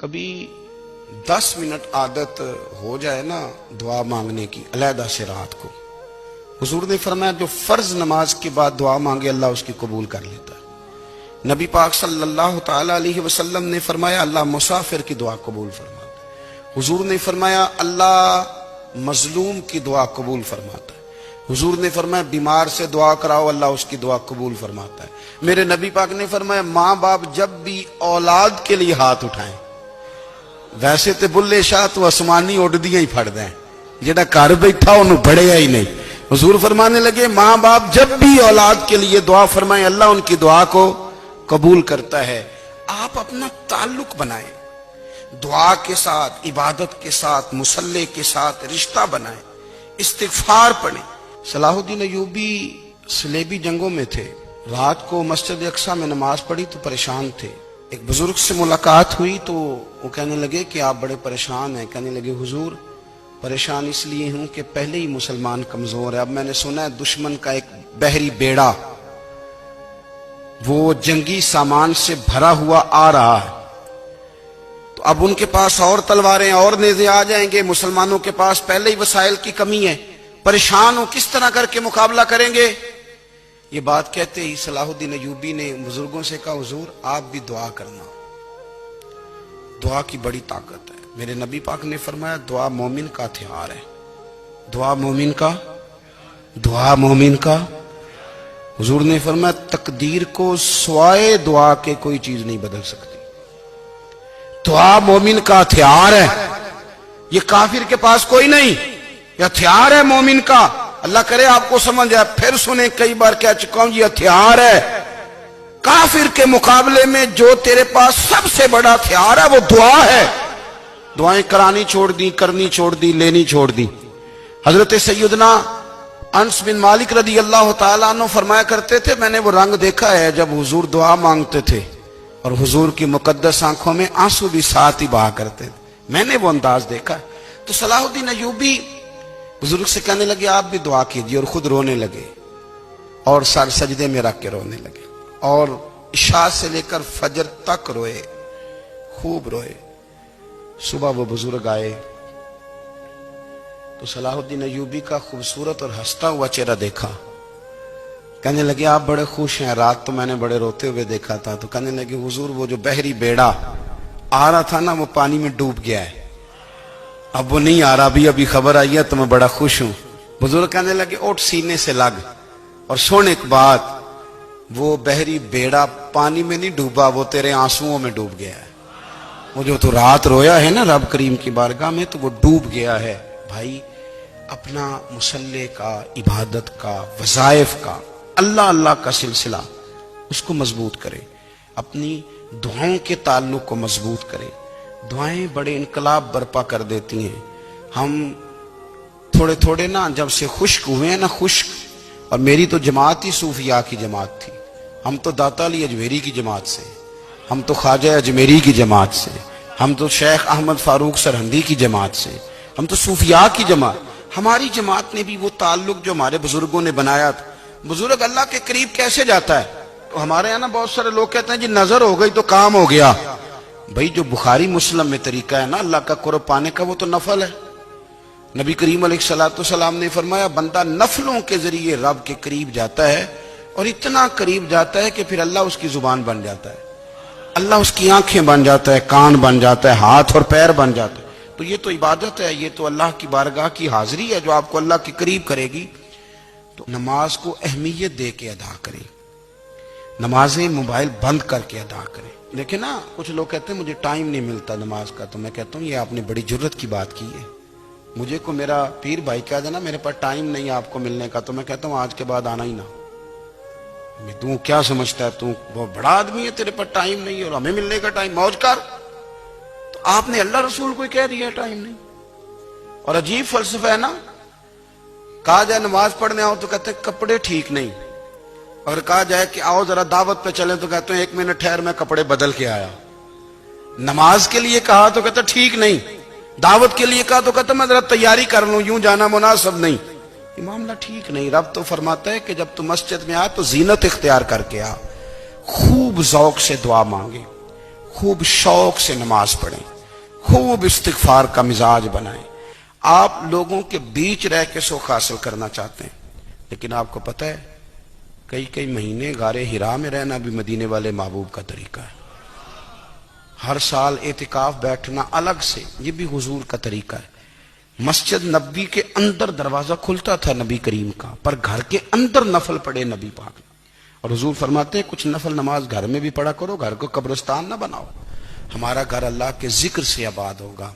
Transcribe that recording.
کبھی 10 منٹ عادت ہو جائے نا دعا مانگنے کی علیحدہ سے رات کو، حضور نے فرمایا جو فرض نماز کے بعد دعا مانگے اللہ اس کی قبول کر لیتا ہے۔ نبی پاک صلی اللہ تعالی علیہ وسلم نے فرمایا اللہ مسافر کی دعا قبول فرماتا ہے۔ حضور نے فرمایا اللہ مظلوم کی دعا قبول فرماتا ہے۔ حضور نے فرمایا بیمار سے دعا کراؤ اللہ اس کی دعا قبول فرماتا ہے۔ میرے نبی پاک نے فرمایا ماں باپ جب بھی اولاد کے لیے ہاتھ اٹھائیں، ویسے تے بلے شاہ تو آسمانی اڈدیاں ہی پھڑ دیں، جہاں گھر بیٹھا انہوں بڑھیا ہی نہیں۔ حضور فرمانے لگے ماں باپ جب بھی اولاد کے لیے دعا فرمائیں اللہ ان کی دعا کو قبول کرتا ہے۔ آپ اپنا تعلق بنائیں دعا کے ساتھ، عبادت کے ساتھ، مصلی کے ساتھ رشتہ بنائیں، استغفار پڑھیں۔ صلاح الدین ایوبی صلیبی جنگوں میں تھے، رات کو مسجد اقصی میں نماز پڑھی تو پریشان تھے۔ ایک بزرگ سے ملاقات ہوئی تو وہ کہنے لگے کہ آپ بڑے پریشان ہیں۔ کہنے لگے حضور پریشان اس لیے ہوں کہ پہلے ہی مسلمان کمزور ہے، اب میں نے سنا ہے دشمن کا ایک بحری بیڑا وہ جنگی سامان سے بھرا ہوا آ رہا ہے، تو اب ان کے پاس اور تلواریں اور نیزے آ جائیں گے، مسلمانوں کے پاس پہلے ہی وسائل کی کمی ہے، پریشان ہو کس طرح کر کے مقابلہ کریں گے۔ یہ بات کہتے ہی صلاح الدین ایوبی نے بزرگوں سے کہا حضور آپ بھی دعا کرنا، دعا کی بڑی طاقت ہے۔ میرے نبی پاک نے فرمایا دعا مومن کا ہتھیار ہے، دعا مومن کا حضور نے فرمایا تقدیر کو سوائے دعا کے کوئی چیز نہیں بدل سکتی۔ دعا مومن کا ہتھیار ہے، یہ کافر کے پاس کوئی نہیں، یہ ہتھیار ہے مومن کا۔ اللہ کرے آپ کو سمجھ آئے، پھر سنیں کئی بار کہہ چکا ہوں یہ ہتھیار ہے۔ کافر کے مقابلے میں جو تیرے پاس سب سے بڑا ہتھیار ہے وہ دعا ہے۔ دعائیں کرانی چھوڑ دی، کرنی چھوڑ دی، لینی چھوڑ دی۔ حضرت سیدنا انس بن مالک رضی اللہ تعالیٰ عنہ فرمایا کرتے تھے میں نے وہ رنگ دیکھا ہے جب حضور دعا مانگتے تھے اور حضور کی مقدس آنکھوں میں آنسو بھی ساتھ ہی بہا کرتے تھے، میں نے وہ انداز دیکھا ہے۔ تو صلاح الدین ایوبی بزرگ سے کہنے لگے آپ بھی دعا کیجیے، اور خود رونے لگے اور سر سجدے میں رکھ کے رونے لگے، اور عشاء سے لے کر فجر تک روئے، خوب روئے۔ صبح وہ بزرگ آئے تو صلاح الدین ایوبی کا خوبصورت اور ہنستا ہوا چہرہ دیکھا، کہنے لگے آپ بڑے خوش ہیں، رات تو میں نے بڑے روتے ہوئے دیکھا تھا۔ تو کہنے لگے حضور وہ جو بحری بیڑا آ رہا تھا نا وہ پانی میں ڈوب گیا ہے، اب وہ نہیں آ رہا، ابھی خبر آئی ہے تو میں بڑا خوش ہوں۔ بزرگ کہنے لگے اٹھ سینے سے لگ، اور سن ایک بات، وہ بحری بیڑا پانی میں نہیں ڈوبا، وہ تیرے آنسوؤں میں ڈوب گیا ہے۔ وہ جو تو رات رویا ہے نا رب کریم کی بارگاہ میں تو وہ ڈوب گیا ہے۔ بھائی اپنا مصلی کا، عبادت کا، وظائف کا، اللہ کا سلسلہ اس کو مضبوط کرے، اپنی دعاؤں کے تعلق کو مضبوط کرے۔ دعائیں بڑے انقلاب برپا کر دیتی ہیں۔ ہم تھوڑے تھوڑے نا جب سے خشک ہوئے ہیں نا، خشک، اور میری تو جماعت ہی صوفیاء کی جماعت تھی، ہم تو داتا علی اجمیری کی جماعت سے، ہم تو خواجہ اجمیری کی جماعت سے، ہم تو شیخ احمد فاروق سرہندی کی جماعت سے، ہم تو صوفیاء کی جماعت۔ ہماری جماعت نے بھی وہ تعلق جو ہمارے بزرگوں نے بنایا تھا۔ بزرگ اللہ کے قریب کیسے جاتا ہے؟ تو ہمارے یہاں نا بہت سارے لوگ کہتے ہیں جی نظر ہو گئی تو کام ہو گیا۔ بھائی جو بخاری مسلم میں طریقہ ہے نا اللہ کا قرب پانے کا وہ تو نفل ہے۔ نبی کریم علیہ السلام نے فرمایا بندہ نفلوں کے ذریعے رب کے قریب جاتا ہے، اور اتنا قریب جاتا ہے کہ پھر اللہ اس کی زبان بن جاتا ہے، اللہ اس کی آنکھیں بن جاتا ہے، کان بن جاتا ہے، ہاتھ اور پیر بن جاتا ہے۔ تو یہ تو عبادت ہے، یہ تو اللہ کی بارگاہ کی حاضری ہے جو آپ کو اللہ کے قریب کرے گی۔ تو نماز کو اہمیت دے کے ادا کریں، نمازیں موبائل بند کر کے ادا کریں۔ دیکھیں نا کچھ لوگ کہتے ہیں مجھے ٹائم نہیں ملتا نماز کا، تو میں کہتا ہوں یہ آپ نے بڑی جرت کی بات کی ہے۔ مجھے کو میرا پیر بھائی کہہ دینا میرے پاس ٹائم نہیں ہے آپ کو ملنے کا، تو میں کہتا ہوں آج کے بعد آنا ہی نہ۔ تو کیا سمجھتا ہے تو بہت بڑا آدمی ہے، تیرے پاس ٹائم نہیں ہے اور ہمیں ملنے کا ٹائم، موج کر۔ تو آپ نے اللہ رسول کو ہی کہہ دیا ٹائم نہیں۔ اور عجیب فلسفہ ہے نا، کہا جائے نماز پڑھنے آؤ تو کہتے ہیں کپڑے ٹھیک نہیں، اور کہا جائے کہ آؤ ذرا دعوت پہ چلیں تو کہتے ہیں 1 منٹ ٹھہر میں کپڑے بدل کے آیا۔ نماز کے لیے کہا تو کہتا ٹھیک نہیں، دعوت کے لیے کہا تو کہتا میں ذرا تیاری کر لوں، یوں جانا مناسب نہیں۔ یہ معاملہ ٹھیک نہیں۔ رب تو فرماتا ہے کہ جب تم مسجد میں آ تو زینت اختیار کر کے آ، خوب ذوق سے دعا مانگے، خوب شوق سے نماز پڑھیں، خوب استغفار کا مزاج بنائیں۔ آپ لوگوں کے بیچ رہ کے سکھ حاصل کرنا چاہتے ہیں، لیکن آپ کو پتہ ہے کئی مہینے غار حرا میں رہنا بھی مدینے والے محبوب کا طریقہ ہے۔ ہر سال اعتکاف بیٹھنا الگ سے، یہ بھی حضور کا طریقہ ہے۔ مسجد نبی کے اندر دروازہ کھلتا تھا نبی کریم کا، پر گھر کے اندر نفل پڑے نبی پاک نے، اور حضور فرماتے ہیں کچھ نفل نماز گھر میں بھی پڑھا کرو، گھر کو قبرستان نہ بناؤ، ہمارا گھر اللہ کے ذکر سے آباد ہوگا۔